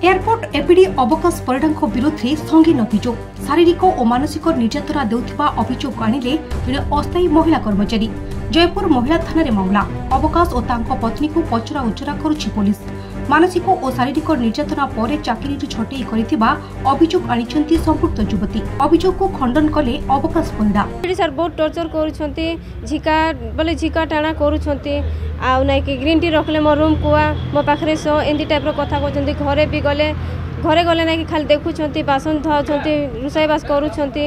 Airport APD अवकाश परिडा विरोध में संगीन अभियोग शारीरिक और मानसिक निर्यातना देउथिबा अभियोग आनिले जड़े अस्थायी महिला कर्मचारी। जयपुर महिला थाना मामला अवकाश और तांको पत्नी को पचरा उचरा करुछि पुलिस। मानसिक और शारीरिक निर्यातना पर चाकरी छटई करिथिबा अभियोग आनिछंती संपुक्त युवती। अभियोग को खंडन कले अवकाश परिडा। सर बहुत टॉर्चर करूछंती, झिका बोले झिका टाणा करूछंती आ नै कि ग्रीन टी रखले मो रूम कुआ मो पाखरे सो एंदी टाइप रो कथा कहछंती। घरे भी गले घरे गले नै कि खाली देखुछंती, बासन धोछंती, रुसाई बास करूछंती,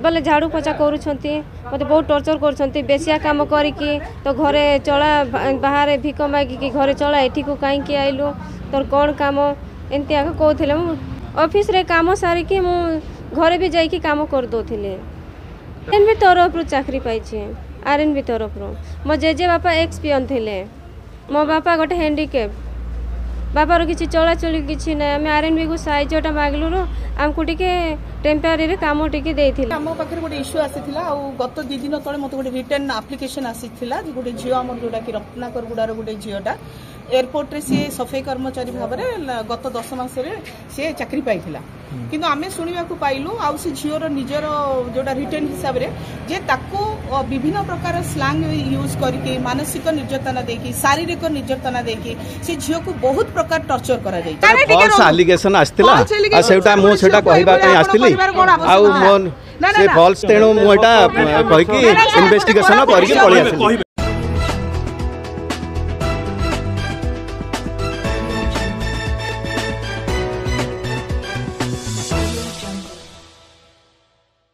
बोले झाड़ू पोछा करूछंती। मते बहुत टॉर्चर करछंती। बेसिया काम करिकी तो घरे चला बाहर भिक मागी कि घरे चला एठी को काई कि आइलु तोर कोन काम एंती आके कहथिले। ऑफिस रे काम सारी कि मु घरे भी जाई कि काम कर दोथिले। एनबी तरफ चाकरी पाइछे आरएनबी तरफ रो। मो जेजे बापा एक्सपीरियंस थिले, मो बापा गोटे हैंडिकैप बापार किसी चलाचली किसी ना। आम आरएनबी को साइजटा मागलु आमको टिके टेम्पररी रे काम टिके देथिले। आम पाखे गोटे इश्यू आसीथिला आ गत 2 दिन तले मते गोटे रिटर्न एप्लिकेशन आसीथिला जे गोटे झियो हमर जोटा कि रत्नाकर गुडार गोटे झियोटा एयरपोर्ट रे सी सफाई कर्मचारी भाव में गत 10 मास सी चाकरी पाइथिला। किंतु आमे सुनिबा को पाइलु आ से झियोर निजर जोटा रिटर्न हिसाब रे जे ताको विभिन्न प्रकार स्लैंग यूज करके मानसिक निर्यातना देकी शारीरिक निर्यातना देकी से झियो को बहुत प्रकार टॉर्चर करा जाय। फॉल्स एलिगेशन आस्तिला आ सेटा मो सेटा कहबा पई आस्तिली आ मो से फॉल्स तेणु मो एटा कहि कि इन्वेस्टिगेशन करि के पळि आस्तिली।